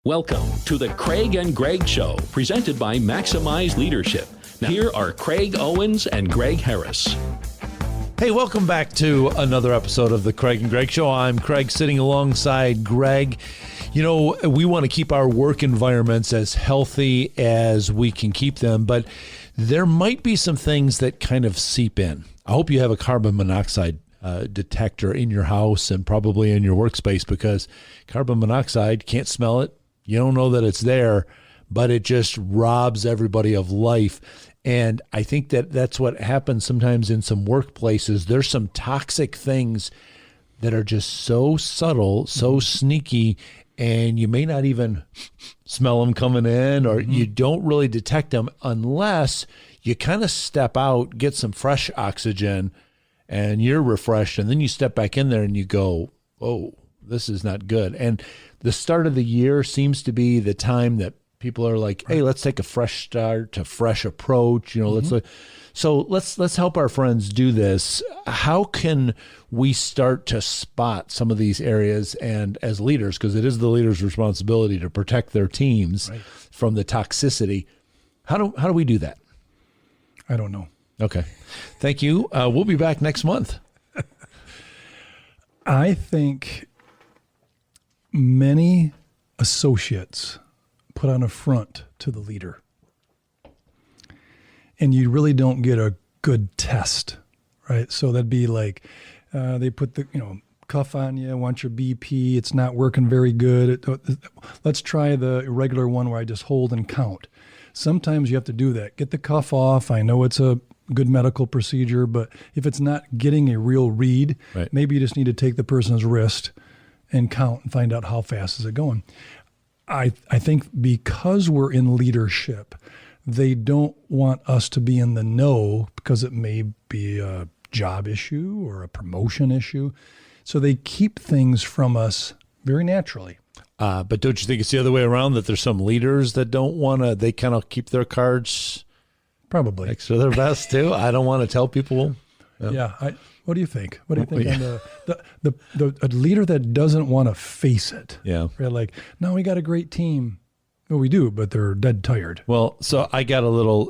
Welcome to the Craig and Greg Show, presented by Maximize Leadership. Now, here are Craig Owens and Greg Harris. Hey, welcome back to another episode of the Craig and Greg Show. I'm Craig, sitting alongside Greg. You know, we want to keep our work environments as healthy as we can keep them, but there might be some things that kind of seep in. I hope you have a carbon monoxide detector in your house and probably in your workspace, because carbon monoxide, can't smell it. You don't know that it's there, but it just robs everybody of life. And I think that that's what happens sometimes in some workplaces. There's some toxic things that are just so subtle, so sneaky, and you may not even smell them coming in, or you don't really detect them unless you kind of step out, get some fresh oxygen, and you're refreshed. And then you step back in there and you go, oh, this is not good. And the start of the year seems to be the time that people are like, hey, let's take a fresh start, a fresh approach. You know, let's help our friends do this. How can we start to spot some of these areas, and as leaders, because it is the leader's responsibility to protect their teams from the toxicity. How do we do that? I don't know. Okay. Thank you. We'll be back next month. I think many associates put on a front to the leader, and you really don't get a good test, right? So that'd be like they put the cuff on you, want your BP, it's not working very good. Let's try the regular one where I just hold and count. Sometimes you have to do that. Get the cuff off. I know it's a good medical procedure, but if it's not getting a real read, maybe you just need to take the person's wrist and count and find out how fast is it going. I think because we're in leadership, they don't want us to be in the know, because it may be a job issue or a promotion issue. So they keep things from us very naturally. But don't you think it's the other way around, that there's some leaders that don't want to, they kind of keep their cards probably next to their vest too? I don't want to tell people. What do you think? What do you think on the leader that doesn't want to face it? Yeah. Right? Like, no, we got a great team. Well, we do, but they're dead tired. Well, so I got a little,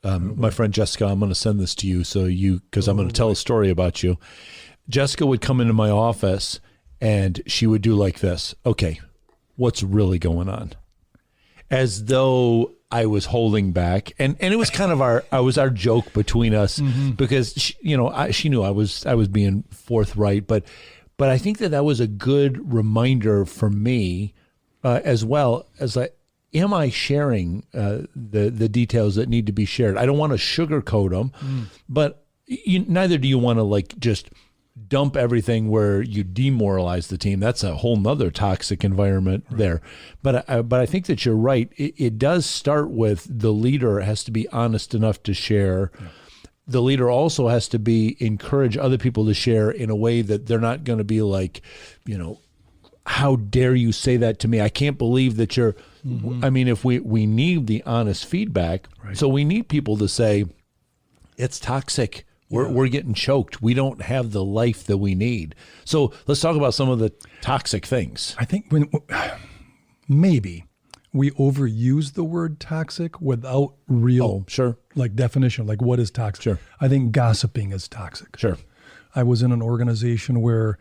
my friend Jessica, I'm going to send this to you because I'm going to tell a story about you. Jessica would come into my office and she would do like this. Okay, what's really going on? As though I was holding back, and it was kind of our joke between us, because she knew I was being forthright, but I think that was a good reminder for me, as well as am I sharing the details that need to be shared? I don't want to sugarcoat them, but neither do you want to just dump everything where you demoralize the team. That's a whole nother toxic environment there. But I think that you're right. It does start with the leader has to be honest enough to share. Yeah. The leader also has to encourage other people to share in a way that they're not going to be like, how dare you say that to me? I can't believe that you're, I mean, if we need the honest feedback, so we need people to say, it's toxic. We're getting choked. We don't have the life that we need. So let's talk about some of the toxic things. I think maybe we overuse the word toxic without real definition, like what is toxic. Sure. I think gossiping is toxic. Sure. I was in an organization where,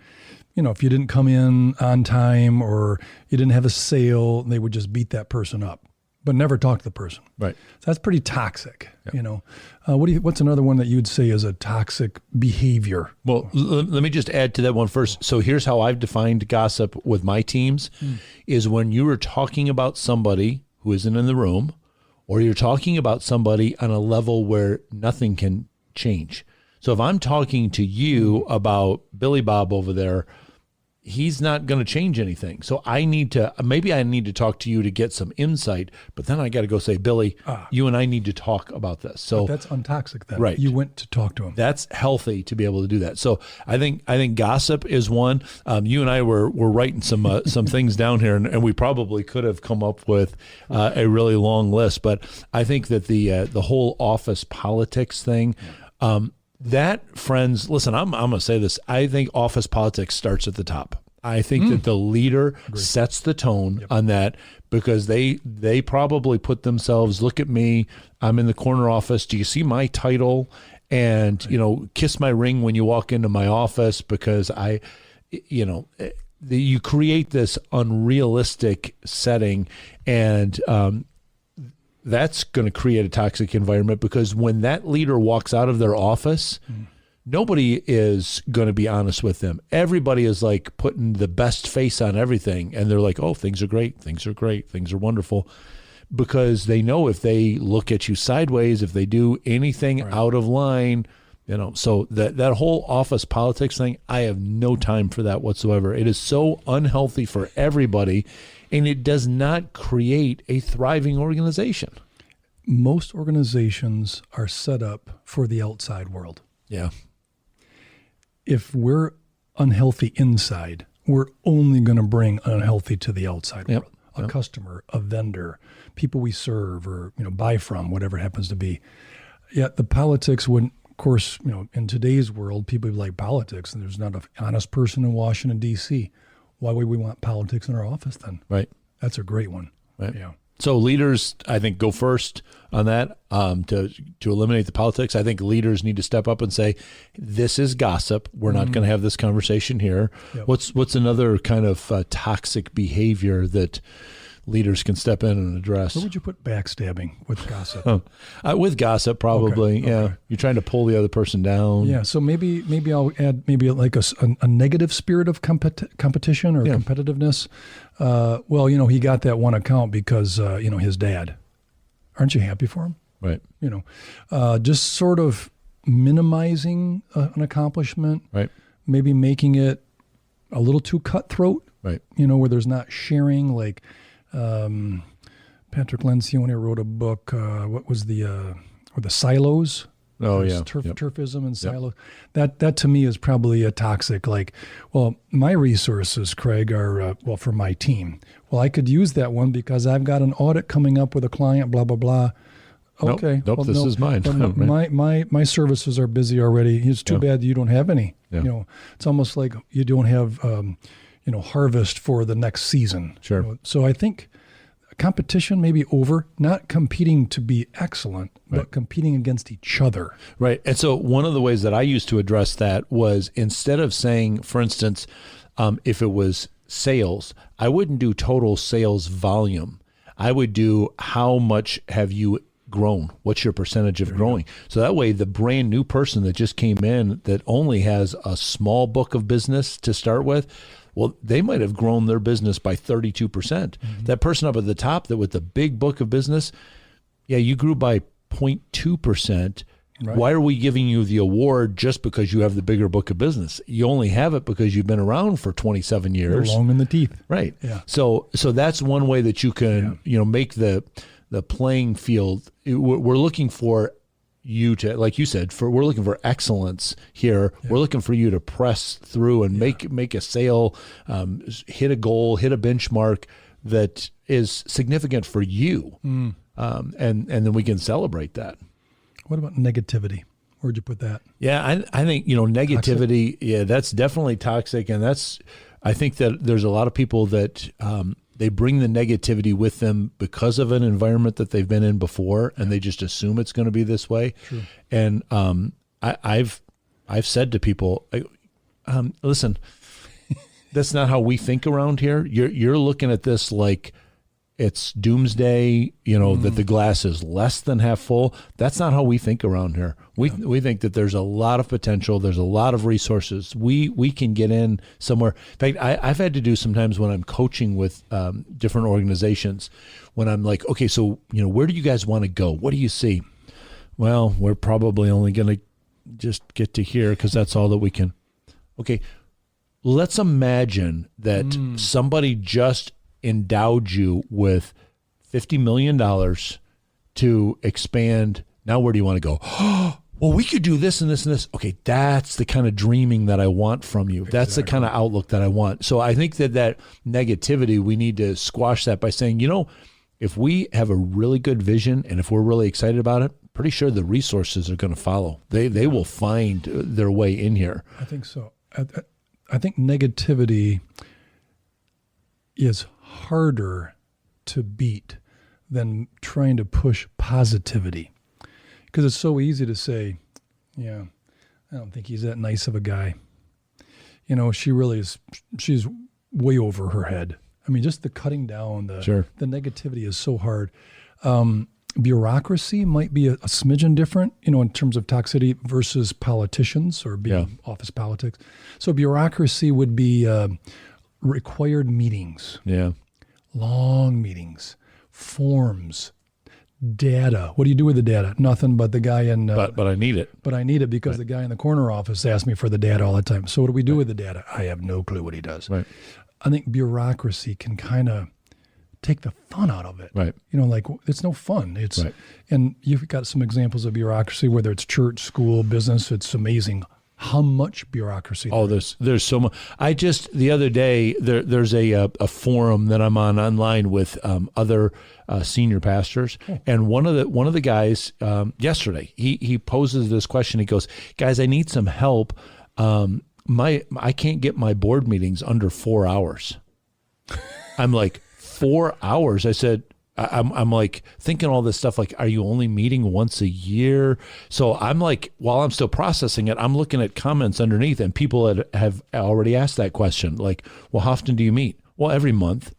if you didn't come in on time or you didn't have a sale, they would just beat that person up, but never talk to the person. Right. So that's pretty toxic. Yeah. What's another one that you'd say is a toxic behavior? Well, let me just add to that one first. So here's how I've defined gossip with my teams, is when you are talking about somebody who isn't in the room, or you're talking about somebody on a level where nothing can change. So if I'm talking to you about Billy Bob over there, he's not going to change anything. So I need to talk to you to get some insight, but then I got to go say, Billy, you and I need to talk about this. So but that's untoxic then. Right. You went to talk to him. That's healthy to be able to do that. So I think gossip is one. You and I were writing some things down here, and we probably could have come up with a really long list, but I think that the whole office politics thing, that, friends, listen, I'm going to say this. I think office politics starts at the top. I think that the leader sets the tone on that, because they probably put themselves, look at me, I'm in the corner office. Do you see my title? And, kiss my ring when you walk into my office, because you create this unrealistic setting, and that's going to create a toxic environment, because when that leader walks out of their office, nobody is going to be honest with them. Everybody is like putting the best face on everything, and they're like, oh, things are great, things are great, things are wonderful, because they know if they look at you sideways, if they do anything out of line, so that whole office politics thing, I have no time for that whatsoever. It is so unhealthy for everybody, and it does not create a thriving organization. Most organizations are set up for the outside world. Yeah. If we're unhealthy inside, we're only going to bring unhealthy to the outside world. A customer, a vendor, people we serve or buy from, whatever it happens to be. Yeah, the politics wouldn't. Of course, in today's world, people like politics, and there's not an honest person in Washington, D.C. Why would we want politics in our office then? Right. That's a great one. Right. Yeah. So leaders, I think, go first on that to eliminate the politics. I think leaders need to step up and say, this is gossip. We're not going to have this conversation here. Yep. What's another kind of toxic behavior that leaders can step in and address? Where would you put backstabbing with gossip? With gossip, probably. Okay. Yeah, you're trying to pull the other person down. Yeah. So maybe I'll add like a negative spirit of competition or competitiveness. Well, he got that one account because his dad. Aren't you happy for him? Right. Just sort of minimizing an accomplishment. Right. Maybe making it a little too cutthroat. Right. Where there's not sharing, like. Patrick Lencioni wrote a book. What was the silos? Oh, yeah. Turfism and silos. That to me is probably a toxic. Like, well, my resources, Craig, are for my team. Well, I could use that one because I've got an audit coming up with a client. Blah blah blah. Okay. Nope. This is mine. My services are busy already. It's too bad you don't have any. Yeah. It's almost like you don't have. Harvest for the next season. Sure. So I think competition may be over, not competing to be excellent, but competing against each other. Right. And so one of the ways that I used to address that was, instead of saying, for instance, if it was sales, I wouldn't do total sales volume. I would do how much have you grown? What's your percentage of growing? So that way, the brand new person that just came in that only has a small book of business to start with, well, they might have grown their business by 32%. Mm-hmm. That person up at the top that with the big book of business, you grew by 0.2%. Right. Why are we giving you the award just because you have the bigger book of business? You only have it because you've been around for 27 years. You're long in the teeth. Right. Yeah. So that's one way that you can, make the playing field. We're looking for you to, like you said, we're looking for excellence here. Yeah. We're looking for you to press through and make a sale, hit a goal, hit a benchmark that is significant for you, and then we can celebrate that. What about negativity? Where'd you put that? Yeah, I think negativity. Toxic? Yeah, that's definitely toxic, and I think that there's a lot of people that. They bring the negativity with them because of an environment that they've been in before, and they just assume it's going to be this way. True. And I've said to people, listen, that's not how we think around here. You're looking at this like it's doomsday, that the glass is less than half full. That's not how we think around here. We think that there's a lot of potential. There's a lot of resources. We can get in somewhere. In fact, I've had to do sometimes when I'm coaching with different organizations, when I'm like, okay, so, where do you guys want to go? What do you see? Well, we're probably only going to just get to here because that's all that we can. Okay, let's imagine that somebody just endowed you with $50 million to expand. Now, where do you want to go? Well, we could do this and this and this. Okay, that's the kind of dreaming that I want from you. That's the kind of outlook that I want. So I think that negativity, we need to squash that by saying, if we have a really good vision and if we're really excited about it, pretty sure the resources are going to follow. They will find their way in here. I think so. I think negativity is harder to beat than trying to push positivity. Because it's so easy to say, yeah, I don't think he's that nice of a guy. She really is, she's way over her head. I mean, just the cutting down, the negativity is so hard. Bureaucracy might be a smidgen different, in terms of toxicity versus politicians or being office politics. So bureaucracy would be required meetings, long meetings, forms, data. What do you do with the data? Nothing, but the guy in... but I need it. But I need it because the guy in the corner office asks me for the data all the time. So what do we do with the data? I have no clue what he does. Right. I think bureaucracy can kind of take the fun out of it. Right. It's no fun. And you've got some examples of bureaucracy, whether it's church, school, business. It's amazing how much bureaucracy. There's so much. The other day there's a forum that I'm on online with other senior pastors, and one of the guys yesterday he poses this question. He goes, "Guys, I need some help. I can't get my board meetings under 4 hours." I'm like, 4 hours? I said, I'm like thinking all this stuff, like, are you only meeting once a year? So I'm like, while I'm still processing it, I'm looking at comments underneath, and people have already asked that question. Like, well, how often do you meet? Well, every month.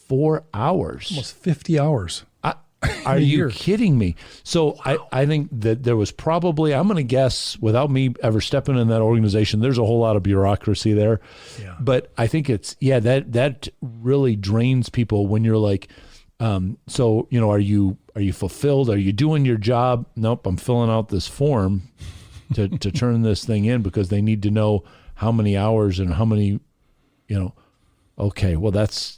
4 hours. Almost 50 hours. Are you kidding me? So I think that there was probably, I'm going to guess, without me ever stepping in that organization, there's a whole lot of bureaucracy there. Yeah. But I think it's, that really drains people when you're like, so, are you fulfilled? Are you doing your job? Nope, I'm filling out this form to turn this thing in because they need to know how many hours and how many, okay, well, that's,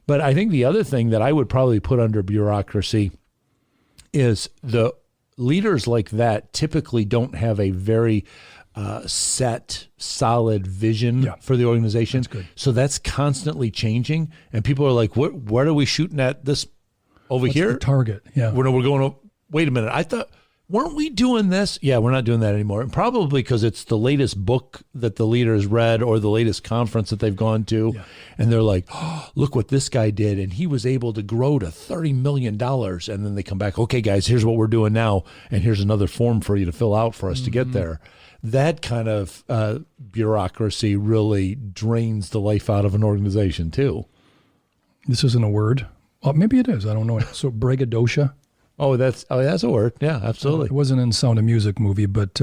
But I think the other thing that I would probably put under bureaucracy is the leaders like that typically don't have a very set, solid vision for the organization. That's good. So that's constantly changing. And people are like, what are we shooting at this over here? The target, yeah. We're going, wait a minute, I thought, weren't we doing this? Yeah, we're not doing that anymore. And probably because it's the latest book that the leader has read or the latest conference that they've gone to. Yeah. And they're like, oh, look what this guy did. And he was able to grow to $30 million. And then they come back, okay, guys, here's what we're doing now. And here's another form for you to fill out for us to get there. That kind of bureaucracy really drains the life out of an organization too. This isn't a word. Well, maybe it is. I don't know. So braggadocio. Oh, that's a word. Yeah, absolutely. It wasn't in Sound of Music movie, but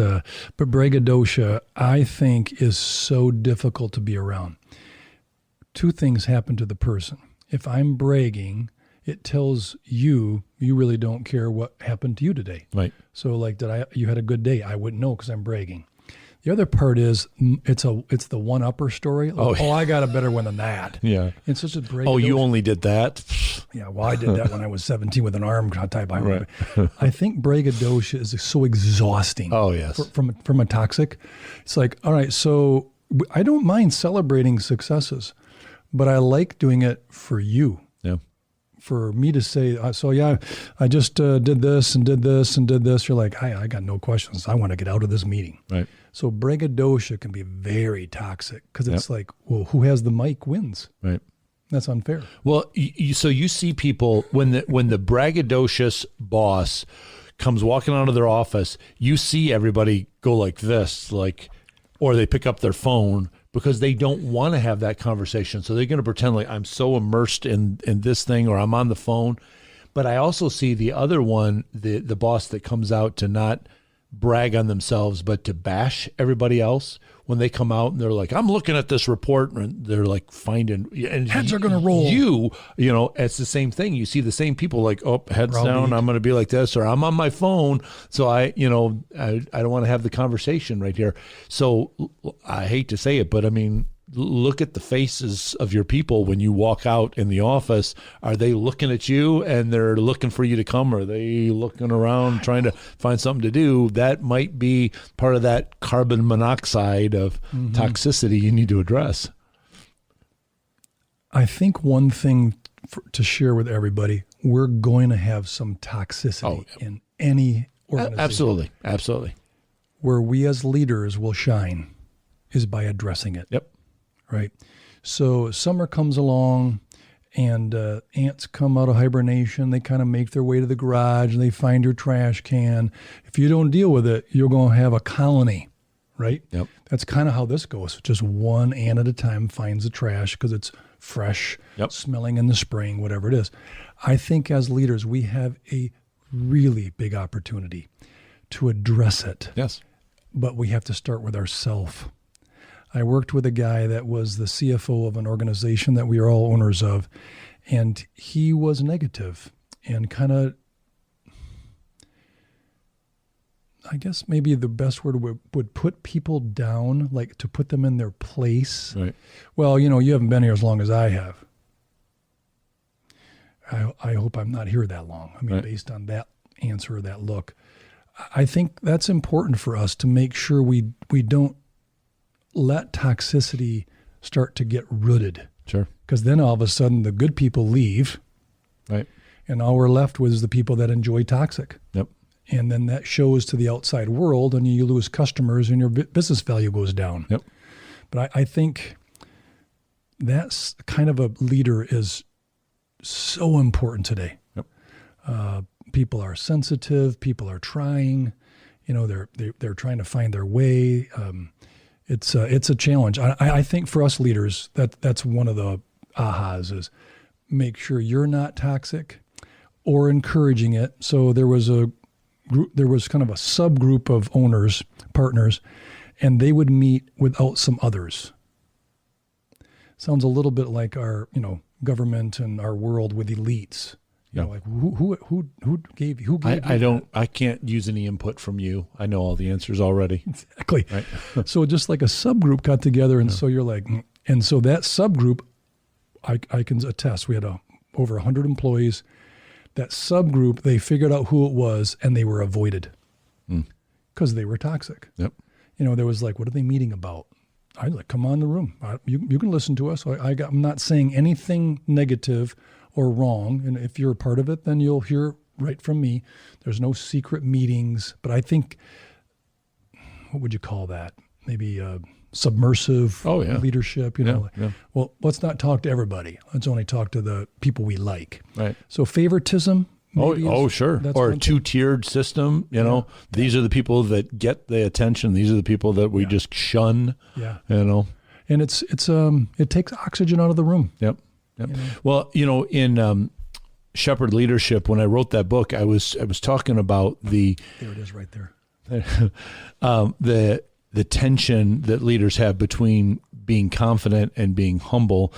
braggadocio, I think, is so difficult to be around. Two things happen to the person. If I'm bragging, it tells you really don't care what happened to you today. Right. So, like, you had a good day? I wouldn't know because I'm bragging. The other part is it's the one-upper story. Like, I got a better one than that. Yeah. It's such a braggadocio. Oh, you only did that? Yeah, well, I did that when I was 17 with an arm tied behind me. I think braggadocio is so exhausting. Oh, yes. From a toxic. It's like, all right, so I don't mind celebrating successes, but I like doing it for you. Yeah. For me to say, I just did this and did this and did this. You're like, I got no questions. I want to get out of this meeting. Right. So braggadocio can be very toxic because it's like, well, who has the mic wins. Right. That's unfair. Well, so you see people when the braggadocious boss comes walking out of their office, you see everybody go like this, or they pick up their phone because they don't want to have that conversation. So they're going to pretend like I'm so immersed in this thing, or I'm on the phone. But I also see the other one, the boss that comes out to not brag on themselves, but to bash everybody else when they come out and they're like, I'm looking at this report, and they're like finding, and heads are going to roll. It's the same thing. You see the same people like, oh, heads down, I'm going to be like this, or I'm on my phone. So I don't want to have the conversation right here. So I hate to say it, but I mean, look at the faces of your people when you walk out in the office. Are they looking at you and they're looking for you to come? Or are they looking around trying to find something to do? That might be part of that carbon monoxide of toxicity you need to address. I think one thing to share with everybody, we're going to have some toxicity in any organization. Absolutely. Where we as leaders will shine is by addressing it. Yep. Right. So summer comes along, and ants come out of hibernation. They kind of make their way to the garage, and they find your trash can. If you don't deal with it, you're going to have a colony, right? Yep. That's kind of how this goes. Just one ant at a time finds the trash because it's fresh, smelling in the spring, whatever it is. I think as leaders, we have a really big opportunity to address it. Yes. But we have to start with ourselves. I worked with a guy that was the CFO of an organization that we are all owners of, and he was negative and kind of, I guess maybe the best word would put people down, like to put them in their place. Right. Well, you haven't been here as long as I have. I hope I'm not here that long. I mean, based on that answer or that look, I think that's important for us to make sure we don't let toxicity start to get rooted. Sure. Because then all of a sudden the good people leave. Right. And all we're left with is the people that enjoy toxic. Yep. And then that shows to the outside world, and you lose customers and your business value goes down. Yep. But I think that's kind of a leader is so important today. Yep. People are sensitive. People are trying. They're trying to find their way. It's a challenge. I think for us leaders, that's one of the ahas is make sure you're not toxic or encouraging it. So there was kind of a subgroup of owners, partners, and they would meet without some others. Sounds a little bit like our, government and our world with elites. Like who gave you? I can't use any input from you. I know all the answers already. Exactly. Right. So just like a subgroup got together, and so you're like, and so that subgroup, I can attest. We had over 100 employees. That subgroup, they figured out who it was, and they were avoided because they were toxic. Yep. There was like, what are they meeting about? I like, come on in the room. You can listen to us. I'm not saying anything negative or wrong. And if you're a part of it, then you'll hear right from me. There's no secret meetings, but I think, what would you call that? Maybe submersive leadership, Well, let's not talk to everybody. Let's only talk to the people we like. Right. So favoritism. Sure. Or a two-tiered system, These are the people that get the attention. These are the people that we just shun, And it takes oxygen out of the room. Yep. Well, in Shepherd Leadership, when I wrote that book, I was talking about there it is right there. The tension that leaders have between being confident and being humble.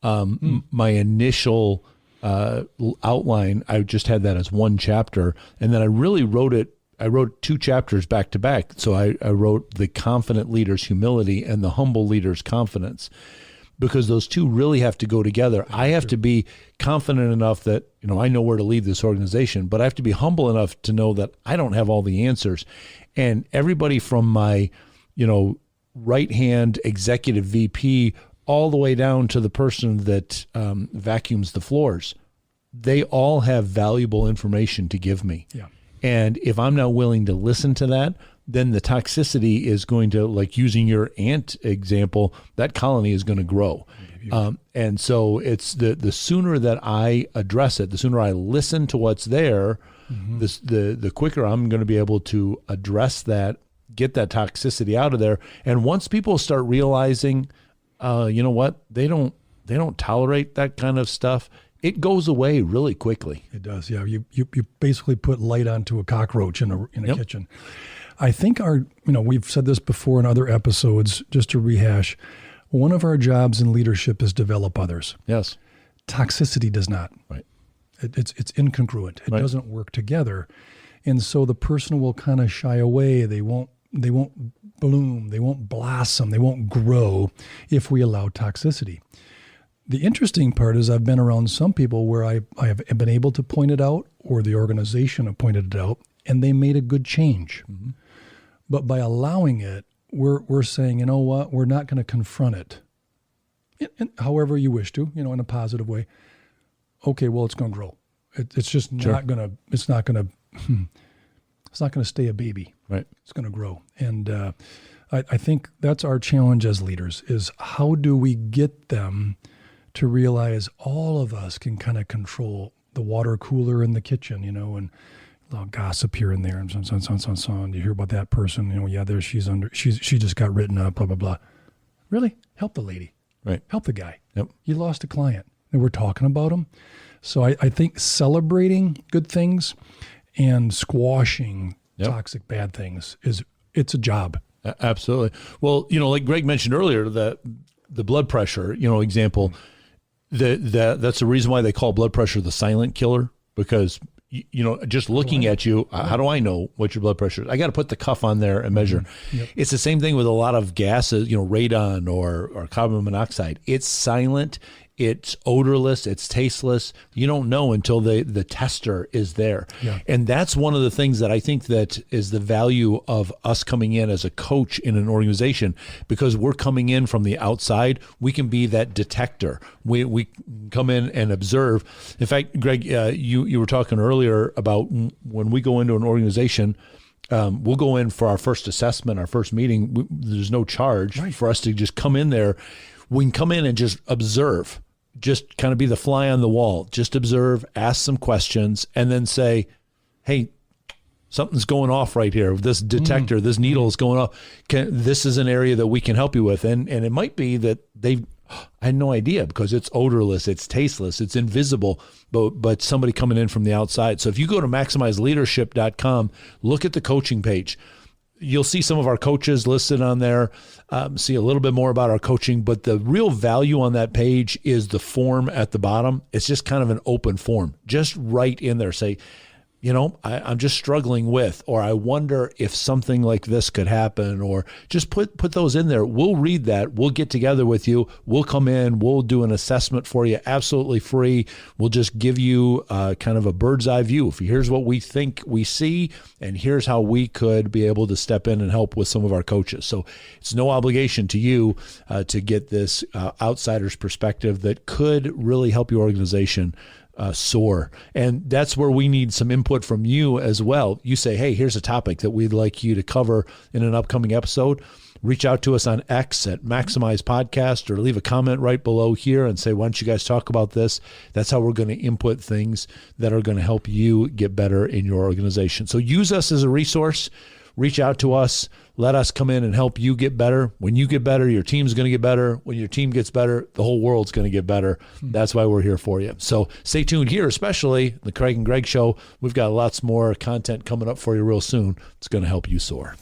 My initial outline, I just had that as one chapter, and then I really wrote it. I wrote 2 chapters back to back. So I wrote the confident leader's humility and the humble leader's confidence, because those two really have to go together. I have to be confident enough that, I know where to lead this organization, but I have to be humble enough to know that I don't have all the answers. And everybody from my, right-hand executive VP all the way down to the person that vacuums the floors, they all have valuable information to give me. Yeah. And if I'm not willing to listen to that, then the toxicity is going to, like using your ant example, that colony is going to grow. And so it's the sooner that I address it, the sooner I listen to what's there, the quicker I'm going to be able to address that, get that toxicity out of there. And once people start realizing, you know what, they don't tolerate that kind of stuff, it goes away really quickly. It does, yeah. You basically put light onto a cockroach in a kitchen. I think we've said this before in other episodes, just to rehash, one of our jobs in leadership is develop others. Yes. Toxicity does not. Right. It's incongruent. It doesn't work together. And so the person will kind of shy away. They won't bloom. They won't blossom. They won't grow if we allow toxicity. The interesting part is I've been around some people where I have been able to point it out, or the organization have pointed it out, and they made a good change. Mm-hmm. But by allowing it, we're saying, you know what, we're not going to confront it, however you wish to, in a positive way. Okay, well, it's going to grow. It's just not going to. It's not going to stay a baby. Right. It's going to grow. And I think that's our challenge as leaders, is how do we get them to realize all of us can kind of control the water cooler in the kitchen, and a little gossip here and there, and so on. You hear about that person, there she just got written up, blah, blah, blah. Really? Help the lady. Right. Help the guy. Yep. You lost a client, and we're talking about him. So I think celebrating good things and squashing toxic bad things it's a job. Absolutely. Well, like Greg mentioned earlier, the blood pressure, example, that's the reason why they call blood pressure the silent killer, because just looking at you, how do I know what your blood pressure is? I got to put the cuff on there and measure. Yep. It's the same thing with a lot of gases, radon or carbon monoxide. It's silent. It's odorless, it's tasteless. You don't know until the tester is there. Yeah. And that's one of the things that I think that is the value of us coming in as a coach in an organization, because we're coming in from the outside. We can be that detector. We come in and observe. In fact, Greg, you were talking earlier about when we go into an organization, we'll go in for our first assessment, our first meeting. There's no charge for us to just come in there. We can come in and just observe. Just kind of be the fly on the wall. Just observe, ask some questions, and then say, hey, something's going off right here. This detector, this needle is going off. This is an area that we can help you with. And it might be that I had no idea, because it's odorless, it's tasteless, it's invisible, but somebody coming in from the outside. So if you go to maximizeleadership.com, look at the coaching page. You'll see some of our coaches listed on there, see a little bit more about our coaching, but the real value on that page is the form at the bottom. It's just kind of an open form. Just write in there, say, I'm just struggling with, or I wonder if something like this could happen, or just put those in there. We'll read that. We'll get together with you. We'll come in. We'll do an assessment for you, absolutely free. We'll just give you kind of a bird's eye view. Here's what we think we see, and here's how we could be able to step in and help with some of our coaches. So it's no obligation to you to get this outsider's perspective that could really help your organization soar. And that's where we need some input from you as well. You say, hey, here's a topic that we'd like you to cover in an upcoming episode. Reach out to us on X at Maximize Podcast, or leave a comment right below here and say, why don't you guys talk about this? That's how we're going to input things that are going to help you get better in your organization. So use us as a resource. Reach out to us. Let us come in and help you get better. When you get better, your team's going to get better. When your team gets better, the whole world's going to get better. That's why we're here for you. So stay tuned here, especially the Craig and Greg Show. We've got lots more content coming up for you real soon. It's going to help you soar.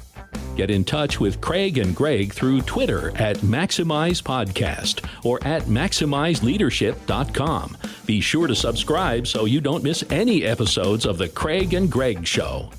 Get in touch with Craig and Greg through Twitter at Maximize Podcast or at MaximizeLeadership.com. Be sure to subscribe so you don't miss any episodes of the Craig and Greg Show.